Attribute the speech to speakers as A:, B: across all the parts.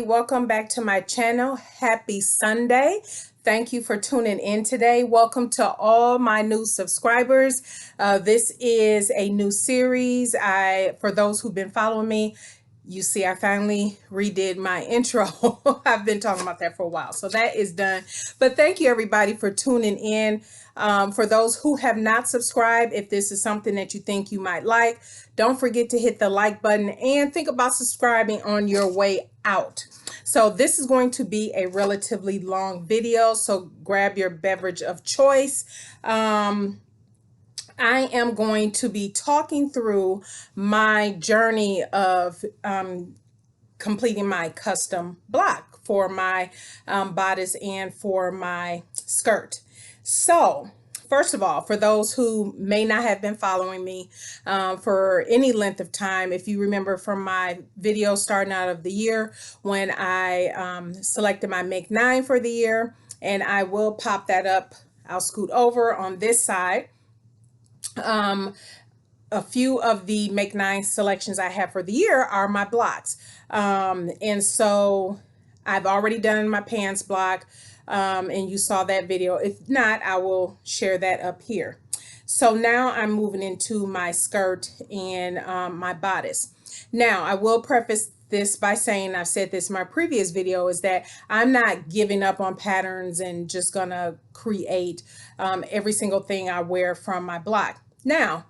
A: welcome back to my channel. Happy Sunday. Thank you for tuning in today. Welcome to all my new subscribers. This is a new series. For those who've been following me, you see I finally redid my intro. I've been talking about that for a while, so that is done. But thank you everybody for tuning in. For those who have not subscribed, if this is something that you think you might like, don't forget to hit the like button and think about subscribing on your way out. So this is going to be a relatively long video, so grab your beverage of choice. I am going to be talking through my journey of completing my custom block for my bodice and for my skirt. So first of all, for those who may not have been following me for any length of time, if you remember from my video starting out of the year when I selected my Make 9 for the year, and I will pop that up. I'll scoot over on this side. A few of the Make 9 selections I have for the year are my blocks. And so I've already done my pants block. And you saw that video. If not, I will share that up here. So now I'm moving into my skirt and my bodice. Now I will preface this by saying, I've said this in my previous video, is that I'm not giving up on patterns and just gonna create every single thing I wear from my block. Now,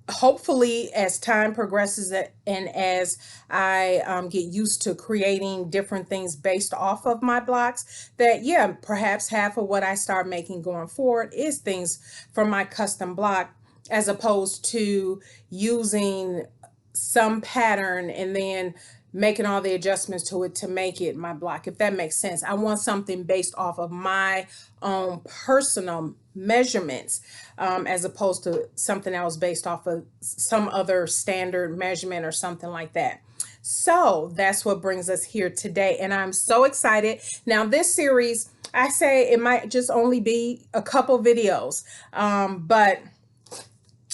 A: hopefully as time progresses and as I get used to creating different things based off of my blocks, that yeah, perhaps half of what I start making going forward is things from my custom block, as opposed to using some pattern and then making all the adjustments to it to make it my block, if that makes sense. I want something based off of my own personal measurements, as opposed to something else based off of some other standard measurement or something like that. So that's what brings us here today, and I'm so excited. Now this series, I say it might just only be a couple videos, but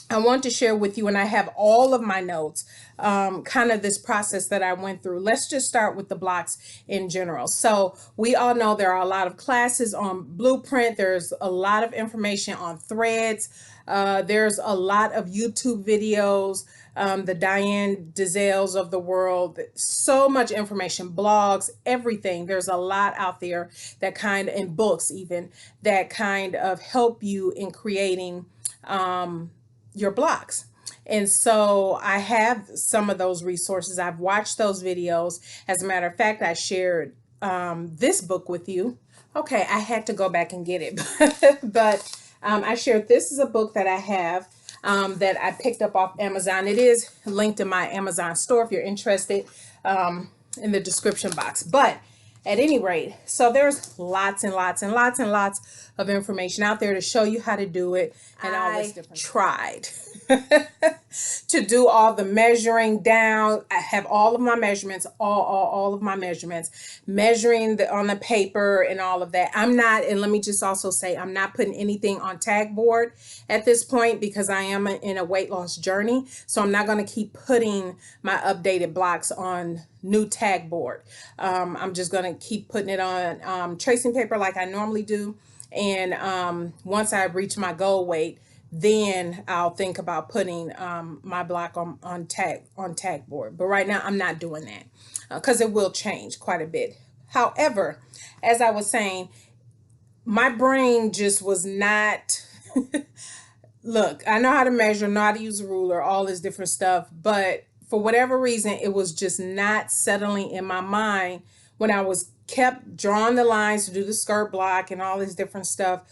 A: I want to share with you, and I have all of my notes, kind of this process that I went through. Let's just start with the blocks in general. So we all know there are a lot of classes on Blueprint. There's a lot of information on Threads. There's a lot of YouTube videos, the Diane Dizelles of the world, so much information, blogs, everything. There's a lot out there that kind of, in books even, that kind of help you in creating your blocks. And so I have some of those resources. I've watched those videos. As a matter of fact, I shared this book with you. Okay, I had to go back and get it, but I shared, this is a book that I have that I picked up off Amazon. It is linked in my Amazon store if you're interested, in the description box. But at any rate, so there's lots and lots and lots and lots of information out there to show you how to do it. And all this different tried to do all the measuring down. I have all of my measurements, all of my measurements, measuring on the paper and all of that. I'm not, and let me just also say, I'm not putting anything on tag board at this point because I am in a weight loss journey. So I'm not going to keep putting my updated blocks on new tag board. I'm just going to keep putting it on tracing paper like I normally do. And once I reach my goal weight, then I'll think about putting my block on tag board. But right now I'm not doing that because it will change quite a bit. However, as I was saying, my brain just was not look, I know how to measure, know how to use a ruler, all this different stuff, but for whatever reason, it was just not settling in my mind when I was kept drawing the lines to do the skirt block and all this different stuff,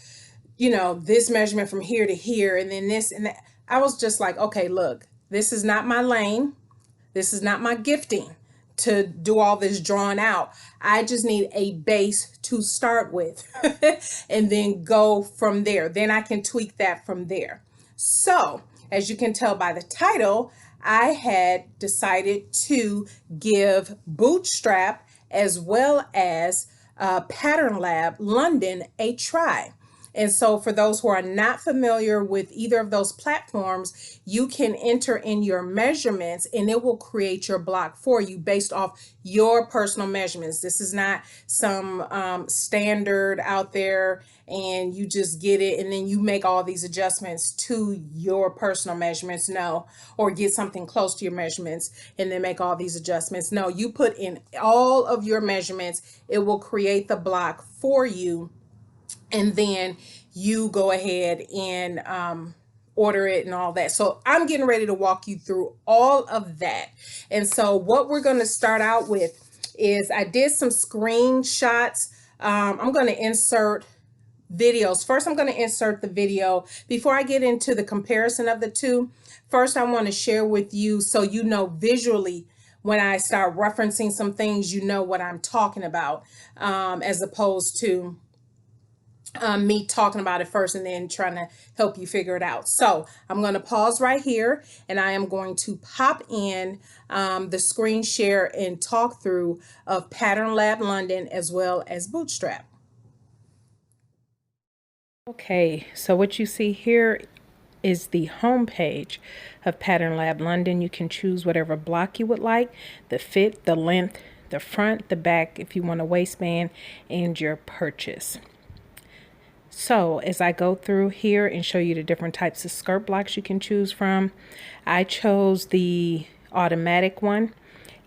A: you know, this measurement from here to here, and then this and that. I was just like, okay, look, this is not my lane. This is not my gifting to do all this drawing out. I just need a base to start with and then go from there. Then I can tweak that from there. So as you can tell by the title, I had decided to give Bootstrap as well as PatternLabLondon a try. And so for those who are not familiar with either of those platforms, you can enter in your measurements and it will create your block for you based off your personal measurements. This is not some standard out there and you just get it and then you make all these adjustments to your personal measurements. No, or get something close to your measurements and then make all these adjustments. No, you put in all of your measurements, it will create the block for you, and then you go ahead and order it and all that. So I'm getting ready to walk you through all of that. And so what we're going to start out with is I did some screenshots. I'm going to insert videos. First, I'm going to insert the video. Before I get into the comparison of the two, first I want to share with you so you know visually when I start referencing some things, you know what I'm talking about, as opposed to me talking about it first and then trying to help you figure it out. So I'm going to pause right here and I am going to pop in the screen share and talk through of PatternLabLondon as well as Bootstrap. Okay, so what you see here is the home page of PatternLabLondon. You can choose whatever block you would like, the fit, the length, the front, the back, if you want a waistband, and your purchase. So as I go through here and show you the different types of skirt blocks you can choose from, I chose the automatic one,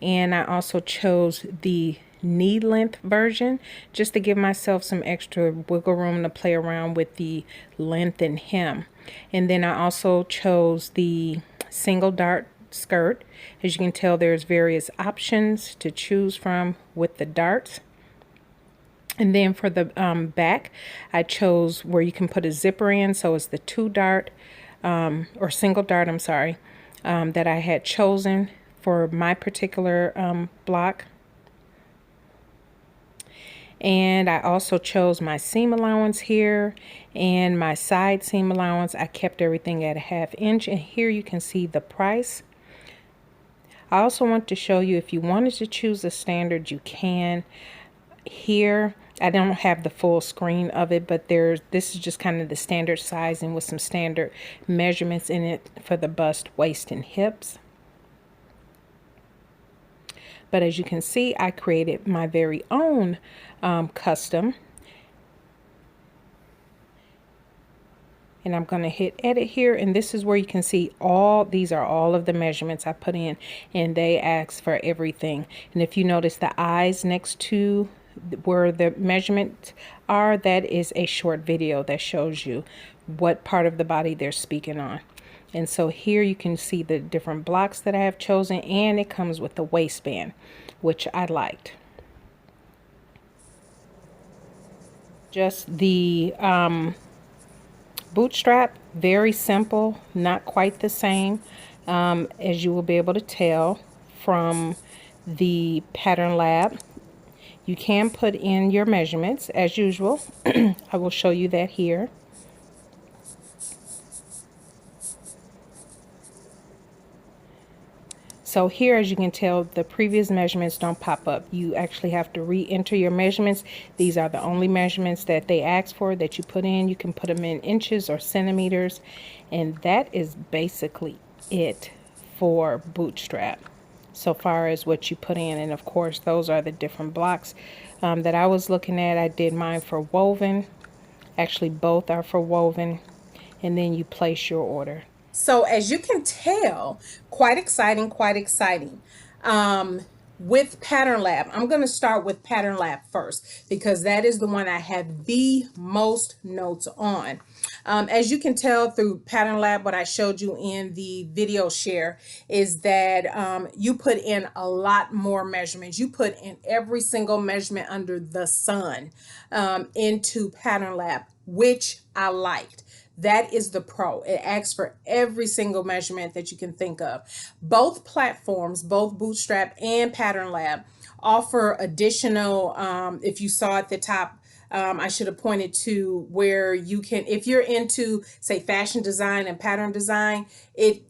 A: and I also chose the knee length version just to give myself some extra wiggle room to play around with the length and hem. And then I also chose the single dart skirt. As you can tell, there's various options to choose from with the darts. And then for the back, I chose where you can put a zipper in. So it's the two dart or single dart, I'm sorry, that I had chosen for my particular block. And I also chose my seam allowance here and my side seam allowance. I kept everything at a 1/2 inch, and here you can see the price. I also want to show you if you wanted to choose a standard, you can. Here I don't have the full screen of it, but this is just kind of the standard sizing with some standard measurements in it for the bust, waist, and hips. But as you can see, I created my very own custom. And I'm going to hit edit here, and this is where you can see these are all of the measurements I put in, and they ask for everything. And if you notice the eyes next to where the measurements are, that is a short video that shows you what part of the body they're speaking on. And so here you can see the different blocks that I have chosen, and it comes with the waistband, which I liked. Just the Bootstrap, very simple, not quite the same as you will be able to tell from the Pattern Lab. You can put in your measurements as usual. I will show you that here. So here, as you can tell, the previous measurements don't pop up. You actually have to re-enter your measurements. These are the only measurements that they ask for that you put in. You can put them in inches or centimeters. And that is basically it for Bootstrap, so far as what you put in. And of course, those are the different blocks that I was looking at. I did mine for woven. Actually, both are for woven. And then you place your order. So as you can tell, quite exciting, quite exciting. With Pattern Lab, I'm going to start with Pattern Lab first because that is the one I have the most notes on. As you can tell through Pattern Lab, what I showed you in the video share is that you put in a lot more measurements. You put in every single measurement under the sun into Pattern Lab, which I liked. That is the pro. It asks for every single measurement that you can think of. Both platforms, both Bootstrap and Pattern Lab, offer additional, if you saw at the top, I should have pointed to where you can, if you're into, say, fashion design and pattern design, it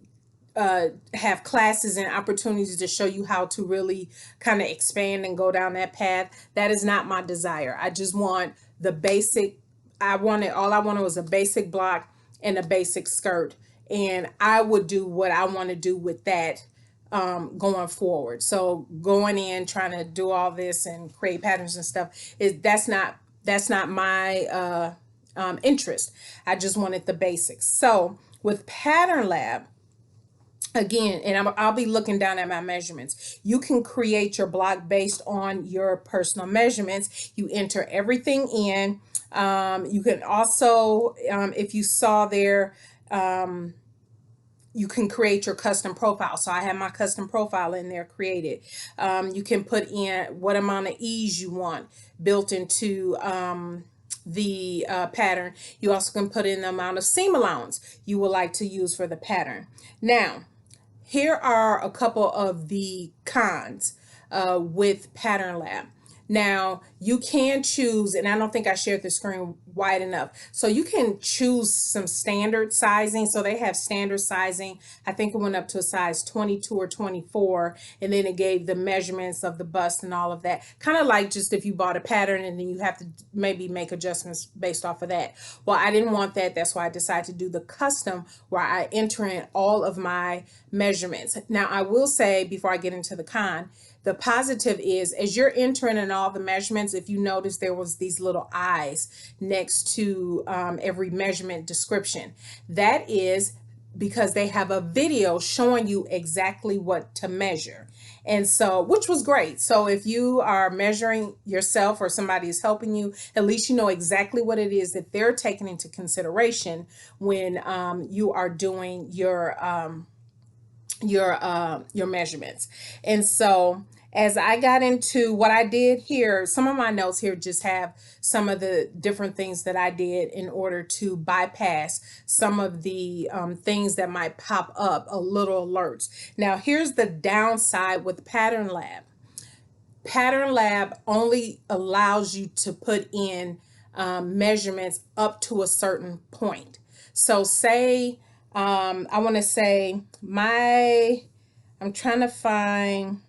A: have classes and opportunities to show you how to really kind of expand and go down that path. That is not my desire. I just want the basic all I wanted was a basic block and a basic skirt. And I would do what I want to do with that going forward. So going in, trying to do all this and create patterns and stuff, that's not my interest. I just wanted the basics. So with Pattern Lab, again, and I'll be looking down at my measurements. You can create your block based on your personal measurements. You enter everything in. You can also, if you saw there, you can create your custom profile. So I have my custom profile in there created. You can put in what amount of ease you want built into the pattern. You also can put in the amount of seam allowance you would like to use for the pattern. Now, here are a couple of the cons with Pattern Lab. Now, you can choose, and I don't think I shared the screen wide enough. So you can choose some standard sizing. So they have standard sizing. I think it went up to a size 22 or 24. And then it gave the measurements of the bust and all of that. Kind of like just if you bought a pattern and then you have to maybe make adjustments based off of that. Well, I didn't want that. That's why I decided to do the custom where I enter in all of my measurements. Now, I will say before I get into the con, the positive is as you're entering in all the measurements, if you notice there was these little eyes next to every measurement description. That is because they have a video showing you exactly what to measure. And so, which was great. So if you are measuring yourself or somebody is helping you, at least you know exactly what it is that they're taking into consideration when you are doing your measurements. And so as I got into what I did here, some of my notes here just have some of the different things that I did in order to bypass some of the things that might pop up, a little alerts. Now, here's the downside with Pattern Lab. Pattern Lab only allows you to put in measurements up to a certain point. So say, I want to say I'm trying to find,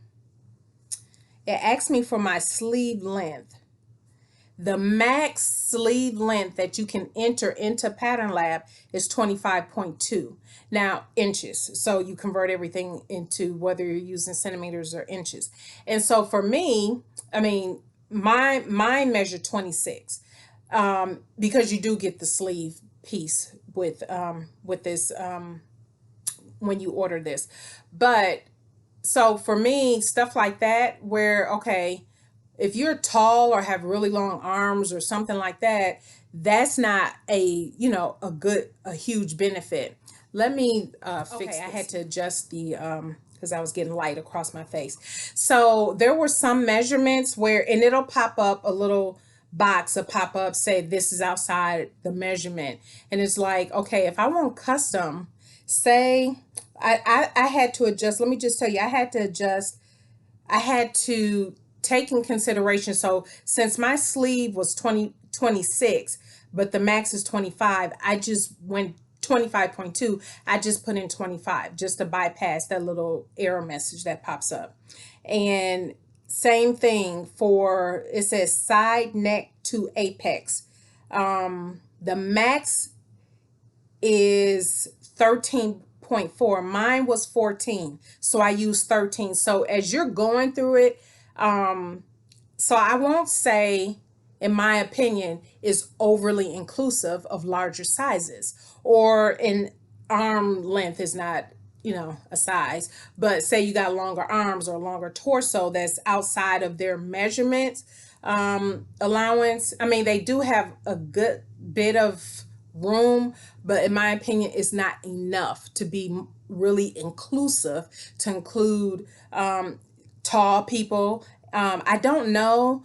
A: it asked me for my sleeve length. The max sleeve length that you can enter into Pattern Lab is 25.2. Now, inches. So you convert everything into whether you're using centimeters or inches. And so for me, I mean, mine measured 26 because you do get the sleeve piece with this when you order this. But so for me, stuff like that where, okay, if you're tall or have really long arms or something like that, that's not a huge benefit. Let me fix this. I had to adjust the because I was getting light across my face. So there were some measurements where, and it'll pop up a little box, a pop up say this is outside the measurement, and it's like, okay, if I want custom, say I had to adjust. Let me just tell you, I had to take in consideration. So since my sleeve was 26, but the max is 25, I just went 25.2. I just put in 25 just to bypass that little error message that pops up. And same thing for, it says side neck to apex. The max is 13.4. Mine was 14, so I used 13. So as you're going through it, so I won't say, in my opinion, is overly inclusive of larger sizes, or an arm length is not, a size, but say you got longer arms or longer torso that's outside of their measurements allowance. I mean, they do have a good bit of room, but in my opinion, it's not enough to be really inclusive, to include tall people. I don't know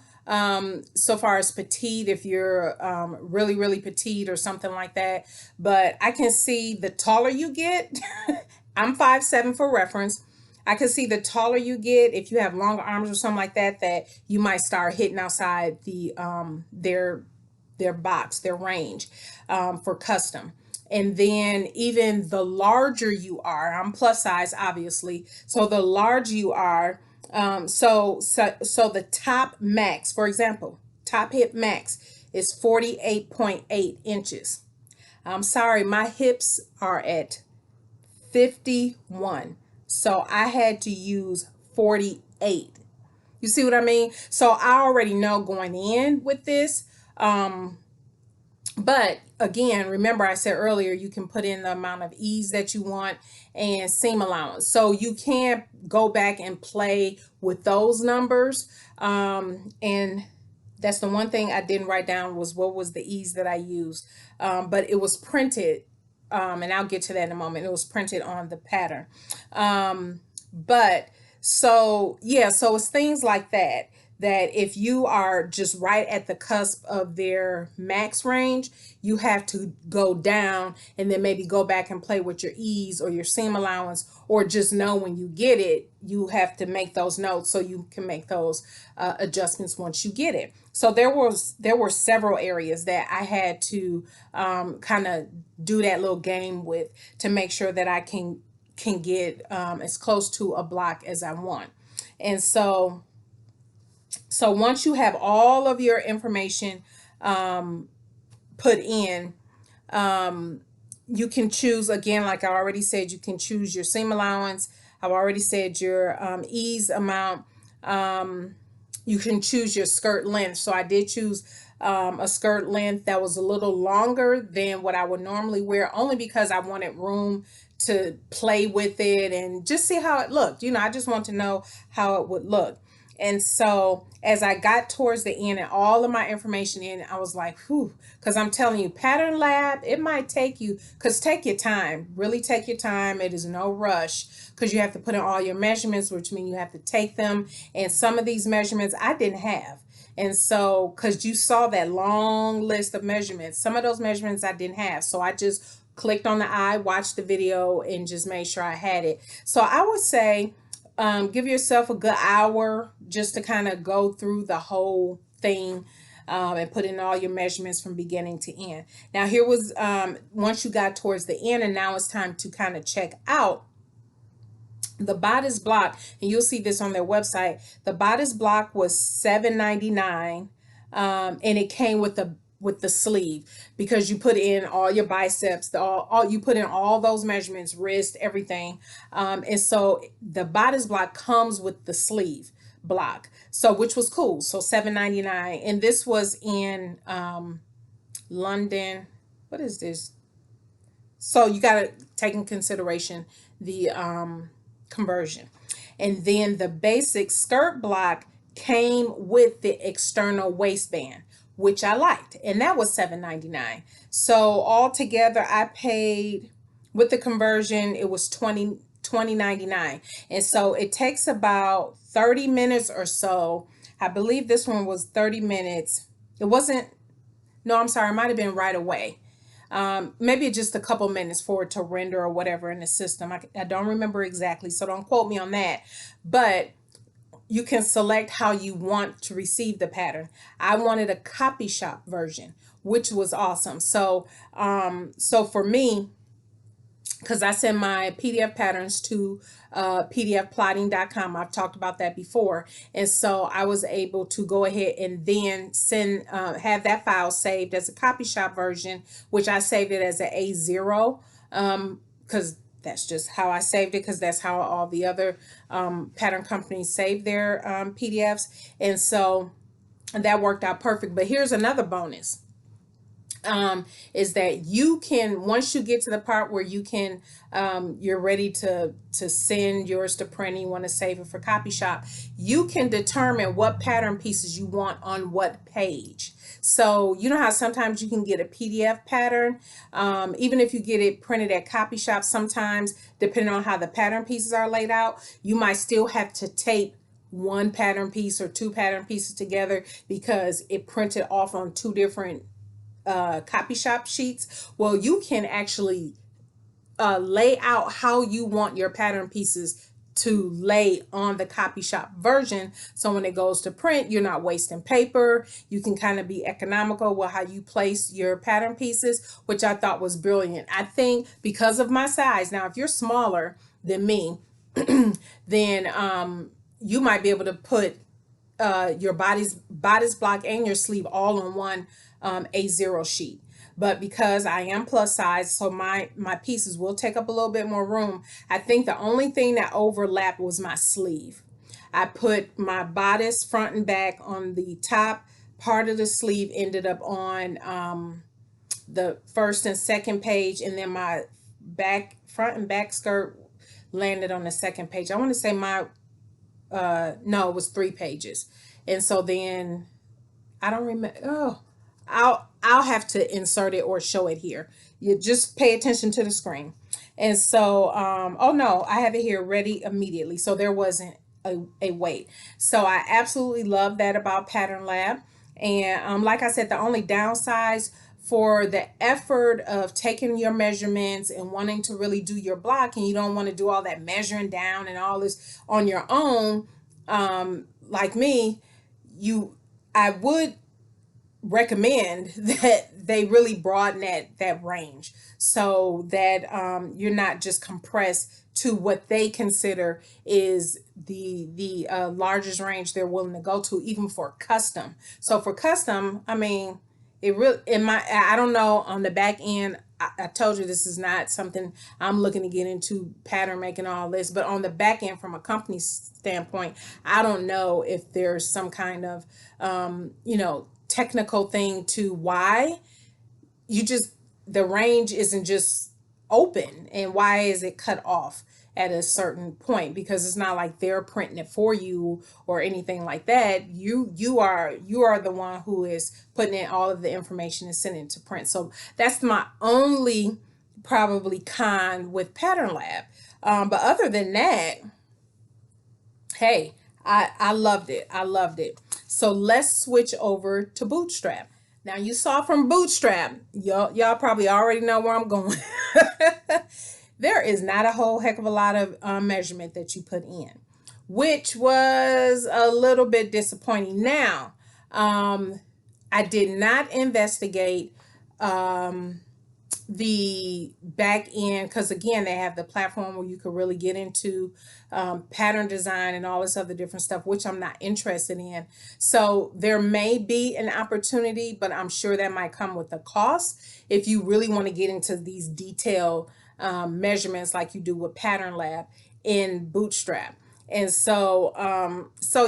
A: so far as petite, if you're really, really petite or something like that, but I can see the taller you get, I'm 5'7" for reference. I can see the taller you get, if you have longer arms or something like that, that you might start hitting outside the their box, their range for custom. And then even the larger you are, I'm plus size, obviously. So the larger you are, so the top max, for example, top hip max is 48.8 inches. I'm sorry, my hips are at 51. So I had to use 48. You see what I mean? So I already know going in with this. But again, remember I said earlier, you can put in the amount of ease that you want and seam allowance. So you can go back and play with those numbers. And that's the one thing I didn't write down was what was the ease that I used. But it was printed, and I'll get to that in a moment. It was printed on the pattern. But so, yeah, so it's things like that, that if you are just right at the cusp of their max range, you have to go down and then maybe go back and play with your ease or your seam allowance, or just know when you get it, you have to make those notes so you can make those adjustments once you get it. So there were several areas that I had to kind of do that little game with to make sure that I can get as close to a block as I want. And so once you have all of your information put in, you can choose, again, like I already said, you can choose your seam allowance. I've already said your ease amount. You can choose your skirt length. So I did choose a skirt length that was a little longer than what I would normally wear, only because I wanted room to play with it and just see how it looked. You know, I just want to know how it would look. And so as I got towards the end and all of my information in, I was like, whew, because I'm telling you, Pattern Lab, it might take you, because take your time, really take your time. It is no rush, because you have to put in all your measurements, which means you have to take them. And some of these measurements I didn't have. And so, because you saw that long list of measurements, some of those measurements I didn't have. So I just clicked on the eye, watched the video, and just made sure I had it. So I would say, give yourself a good hour just to kind of go through the whole thing and put in all your measurements from beginning to end. Now here was, once you got towards the end, and now it's time to kind of check out the bodice block, and you'll see this on their website. The bodice block was $7.99, and it came with the sleeve, because you put in all your biceps, all you put in all those measurements, wrist, everything. And so the bodice block comes with the sleeve block, so which was cool. So $7.99, and this was in London. What is this? So you got to take in consideration the conversion. And then the basic skirt block came with the external waistband, which I liked, and that was $7.99. So altogether I paid, with the conversion, it was $20.99. And so it takes about 30 minutes or so. I believe this one was 30 minutes. It wasn't, no, I'm sorry, it might have been right away. Maybe just a couple minutes for it to render or whatever in the system. I don't remember exactly, so don't quote me on that. But you can select how you want to receive the pattern. I wanted a copy shop version, which was awesome. So, so for me, because I send my PDF patterns to pdfplotting.com. I've talked about that before. And so I was able to go ahead and then send, have that file saved as a copy shop version, which I saved it as an A0, because that's just how I saved it, because that's how all the other pattern companies save their PDFs. And so that worked out perfect. But here's another bonus. Is that you can, once you get to the part where you can, you're ready to send yours to print, you want to save it for copy shop, you can determine what pattern pieces you want on what page. So you know how sometimes you can get a PDF pattern, even if you get it printed at copy shop, sometimes depending on how the pattern pieces are laid out, you might still have to tape one pattern piece or two pattern pieces together because it printed off on two different copy shop sheets. Well, you can actually lay out how you want your pattern pieces to lay on the copy shop version, so when it goes to print, you're not wasting paper. You can kind of be economical with how you place your pattern pieces, which I thought was brilliant. I think because of my size, now if you're smaller than me, then you might be able to put your bodice block and your sleeve all on one A0 sheet. But because I am plus size, so my pieces will take up a little bit more room. I think the only thing that overlapped was my sleeve. I put my bodice front and back on the top part of the sleeve, ended up on the first and second page, and then my front and back skirt landed on the second page. I want to say my no, it was 3 pages. And so then I don't remember. Oh, I'll have to insert it or show it here. You just pay attention to the screen. And so oh no, I have it here ready immediately. So there wasn't a wait. So I absolutely love that about Pattern Lab. And like I said, the only downsides for the effort of taking your measurements and wanting to really do your block, and you don't want to do all that measuring down and all this on your own, like me, I would recommend that they really broaden that range, so that you're not just compressed to what they consider is the largest range they're willing to go to, even for custom. So for custom, I mean, it really, I don't know on the back end. I told you this is not something I'm looking to get into, pattern making, all this, but on the back end from a company standpoint, I don't know if there's some kind of technical thing to why the range isn't just open, and why is it cut off at a certain point, because it's not like they're printing it for you or anything like that. You are the one who is putting in all of the information and sending it to print. So that's my only probably con with Pattern Lab. But other than that, hey, I loved it. I loved it. So let's switch over to Bootstrap. Now you saw from Bootstrap, y'all probably already know where I'm going. There is not a whole heck of a lot of measurement that you put in, which was a little bit disappointing. Now, I did not investigate the back end, because again, they have the platform where you could really get into pattern design and all this other different stuff, which I'm not interested in. So there may be an opportunity, but I'm sure that might come with a cost if you really want to get into these detailed measurements like you do with Pattern Lab in Bootstrap. And so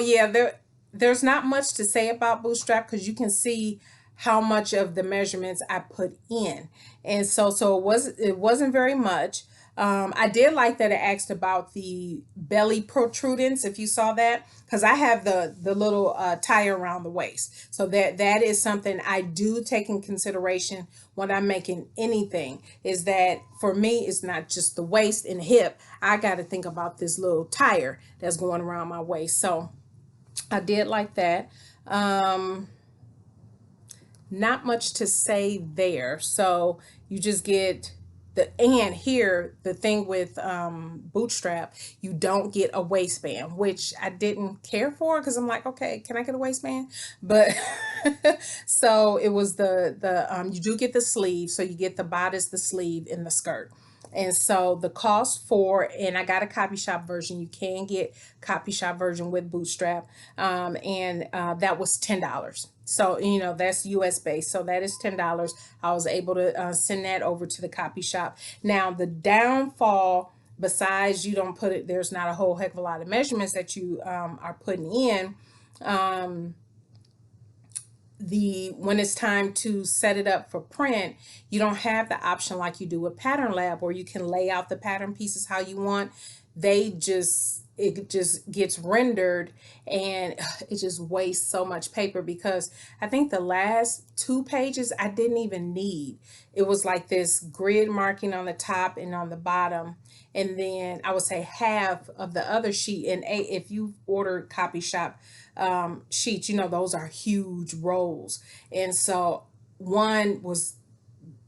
A: yeah, there's not much to say about Bootstrap, because you can see how much of the measurements I put in. And so it wasn't very much. I did like that it asked about the belly protrudence, if you saw that, because I have the little tie around the waist. So that is something I do take in consideration when I'm making anything, is that for me, it's not just the waist and hip. I got to think about this little tire that's going around my waist. So I did like that. Not much to say there. So you just get and here, the thing with Bootstrap, you don't get a waistband, which I didn't care for, because I'm like, okay, can I get a waistband? But so it was you do get the sleeve, so you get the bodice, the sleeve, and the skirt. And so the cost and I got a copy shop version. You can get copy shop version with Bootstrap. And that was $10. So, that's US based. So that is $10. I was able to send that over to the copy shop. Now, the downfall, besides there's not a whole heck of a lot of measurements that you are putting in. When it's time to set it up for print, you don't have the option like you do with Pattern Lab, where you can lay out the pattern pieces how you want. It just gets rendered, and it just wastes so much paper, because I think the last 2 pages I didn't even need. It was like this grid marking on the top and on the bottom, and then I would say half of the other sheet. And if you order copy shop sheets, those are huge rolls, and so one was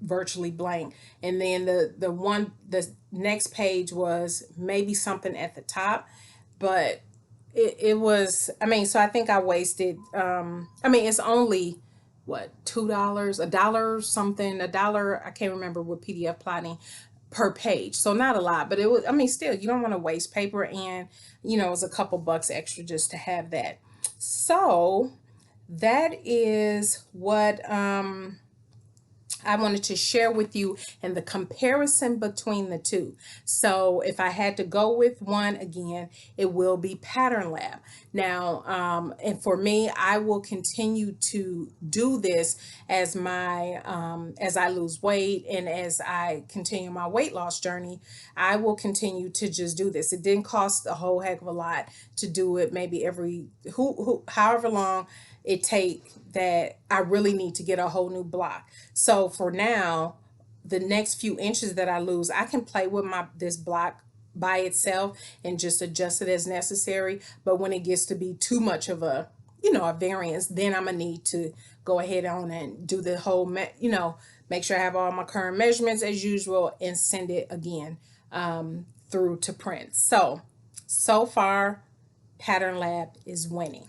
A: virtually blank, and then the next page was maybe something at the top, but it was, so I think I wasted it's only what, $2, $1 something, $1, I can't remember, with PDF plotting per page, so not a lot, but it was, still, you don't want to waste paper, and it was a couple bucks extra just to have that. So that is what I wanted to share with you and the comparison between the two. So if I had to go with one again, it will be PatternLab. Now, and for me, I will continue to do this as as I lose weight and as I continue my weight loss journey. I will continue to just do this. It didn't cost a whole heck of a lot to do it, maybe however long it take that I really need to get a whole new block. So for now, the next few inches that I lose, I can play with this block by itself and just adjust it as necessary. But when it gets to be too much of a variance, then I'm gonna need to go ahead on and do the whole make sure I have all my current measurements as usual and send it again through to print. So far, PatternLab is winning.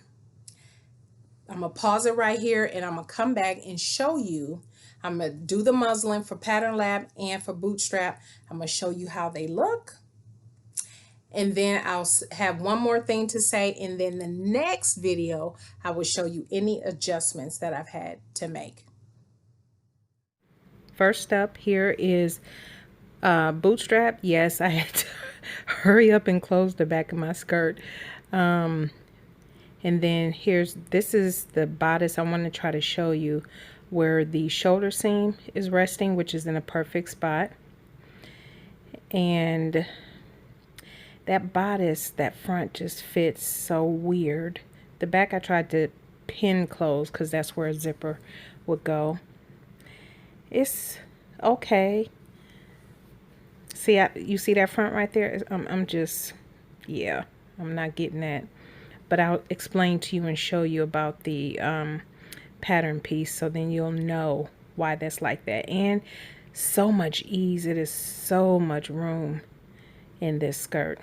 A: I'm going to pause it right here and I'm going to come back and show you. I'm going to do the muslin for PatternLab and for Bootstrap. I'm going to show you how they look. And then I'll have one more thing to say. And then the next video, I will show you any adjustments that I've had to make. First up here is Bootstrap. Yes, I had to hurry up and close the back of my skirt. And then this is the bodice. I want to try to show you where the shoulder seam is resting, which is in a perfect spot. And that bodice, that front just fits so weird. The back I tried to pin close because that's where a zipper would go. It's okay. See, you see that front right there? I'm just, yeah, I'm not getting that. But I'll explain to you and show you about the pattern piece, so then you'll know why that's like that. And so much ease. It is so much room in this skirt.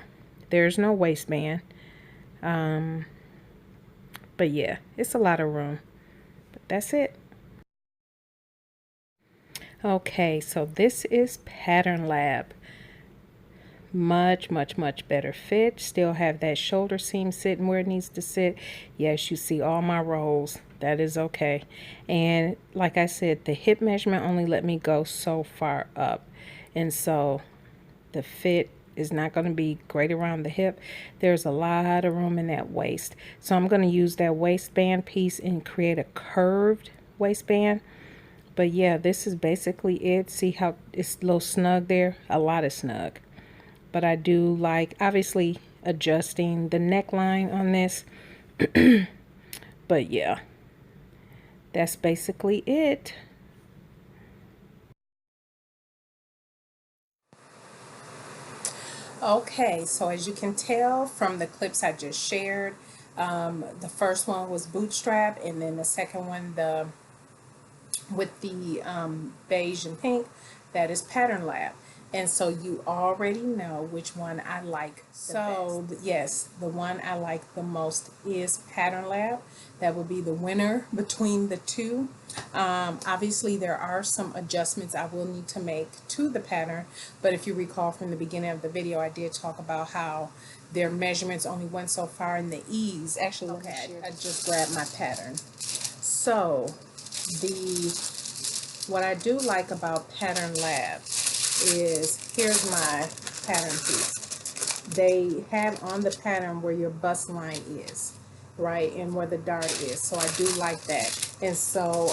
A: There's no waistband. But yeah, it's a lot of room. But that's it. Okay, so this is PatternLab. Much better fit. Still have that shoulder seam sitting where it needs to sit. Yes, you see all my rolls. That is okay. And like I said, the hip measurement only let me go so far up, and so the fit is not going to be great around the hip. There's a lot of room in that waist, so I'm going to use that waistband piece and create a curved waistband. But yeah, this is basically it. See how it's a little snug there? A lot of snug. But I do like, obviously, adjusting the neckline on this. But yeah, that's basically it. Okay, so as you can tell from the clips I just shared, the first one was Bootstrap, and then the second one, with the beige and pink, that is PatternLab. And so you already know which one I like the best. Yes, the one I like the most is PatternLab. That would be the winner between the two. Obviously, there are some adjustments I will need to make to the pattern. But if you recall from the beginning of the video, I did talk about how their measurements only went so far in the ease. Actually, okay, I just grabbed my pattern. So what I do like about PatternLab is, here's my pattern piece. They have on the pattern where your bust line is, right, and where the dart is. So I do like that. And so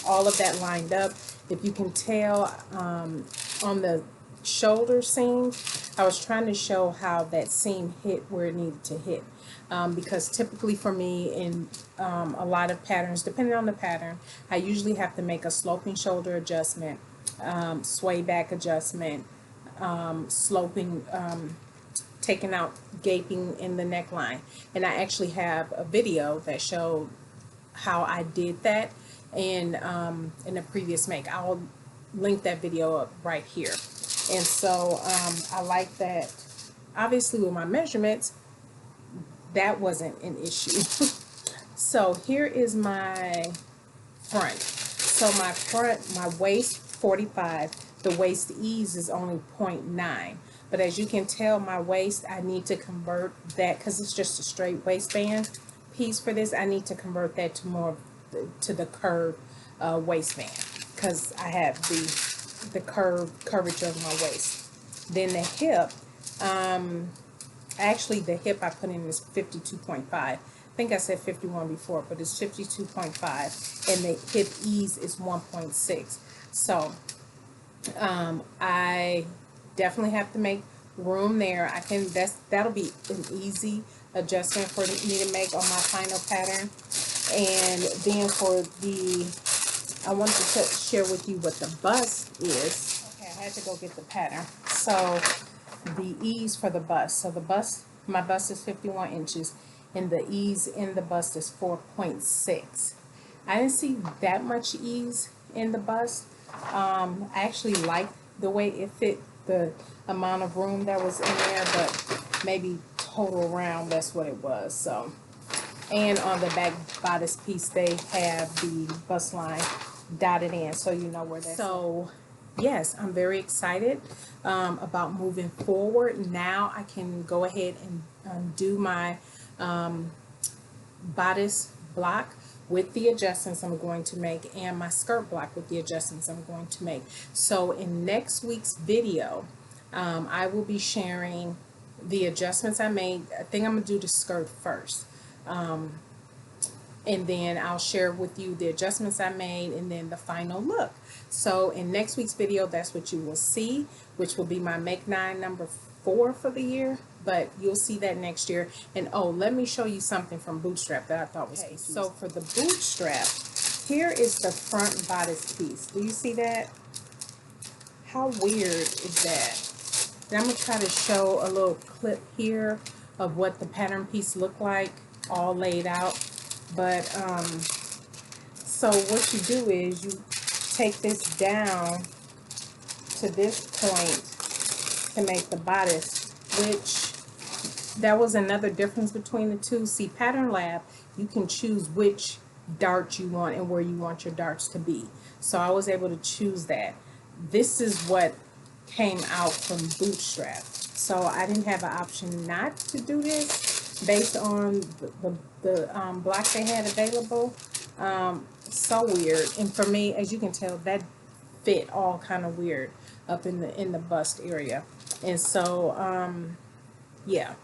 A: all of that lined up. If you can tell on the shoulder seam, I was trying to show how that seam hit where it needed to hit. Because typically for me in a lot of patterns, depending on the pattern, I usually have to make a sloping shoulder adjustment, sway back adjustment, sloping, taking out gaping in the neckline. And I actually have a video that showed how I did that in a previous make. I'll link that video up right here. And so I like that. Obviously with my measurements, that wasn't an issue. So here is my front. So my front, my waist 45, the waist ease is only 0.9. But as you can tell, my waist, I need to convert that because it's just a straight waistband piece for this, I need to convert that to more to the curved waistband, because I have the curvature of my waist. Then the hip, actually the hip I put in is 52.5. I think I said 51 before, but it's 52.5, and the hip ease is 1.6. So I definitely have to make room there. That'll be an easy adjustment for me to make on my final pattern. And then for I wanted to share with you what the bust is. Okay, I had to go get the pattern. So the ease for the bust. So my bust is 51 inches, and the ease in the bust is 4.6. I didn't see that much ease in the bust. I actually liked the way it fit the amount of room that was in there, but maybe total round, that's what it was. So, and on the back bodice piece, they have the bust line dotted in, so you know where that's. So yes, I'm very excited about moving forward. Now I can go ahead and do my bodice block with the adjustments I'm going to make, and my skirt block with the adjustments I'm going to make. So in next week's video, I will be sharing the adjustments I made. I think I'm going to do the skirt first. And then I'll share with you the adjustments I made and then the final look. So in next week's video, that's what you will see, which will be my Make 9 number 4 for the year, but you'll see that next year. And oh, let me show you something from Bootstrap that I thought was cute. So for the Bootstrap, here is the front bodice piece. Do you see that? How weird is that? And I'm going to try to show a little clip here of what the pattern piece looked like, all laid out. But so what you do is you take this down to this point to make the bodice, which that was another difference between the two. See, Pattern Lab, you can choose which dart you want and where you want your darts to be. So I was able to choose that. This is what came out from Bootstrap. So I didn't have an option not to do this based on the block they had available. So weird. And for me, as you can tell, that fit all kind of weird up in the bust area. And so yeah,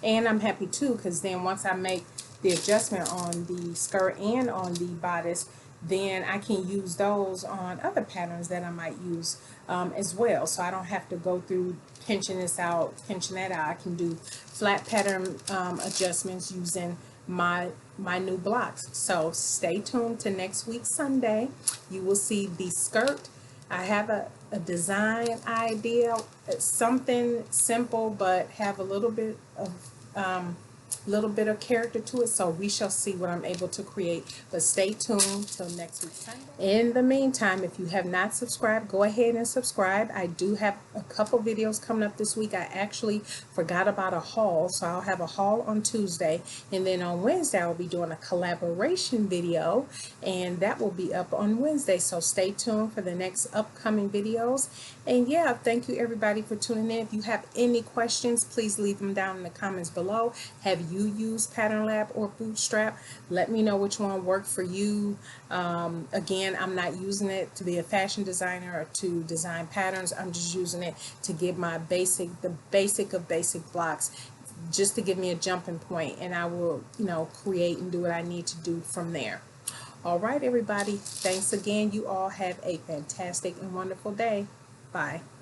A: and I'm happy too, because then once I make the adjustment on the skirt and on the bodice, then I can use those on other patterns that I might use as well. So I don't have to go through pinching this out, pinching that out. I can do flat pattern adjustments using my new blocks. So stay tuned to next week Sunday. You will see the skirt. I have a design idea. It's something simple but have a little bit of character to it, so we shall see what I'm able to create. But stay tuned till next week Sunday. In the meantime, if you have not subscribed, go ahead and subscribe. I do have a couple videos coming up this week. I actually forgot about a haul, so I'll have a haul on Tuesday, and then on Wednesday I'll be doing a collaboration video, and that will be up on Wednesday. So stay tuned for the next upcoming videos. And yeah, thank you everybody for tuning in. If you have any questions, please leave them down in the comments below. Have you used Pattern Lab or Bootstrap? Let me know which one worked for you. Again, I'm not using it to be a fashion designer or to design patterns. I'm just using it to give my the basic of basic blocks, just to give me a jumping point, and I will, create and do what I need to do from there. All right, everybody. Thanks again. You all have a fantastic and wonderful day. Bye.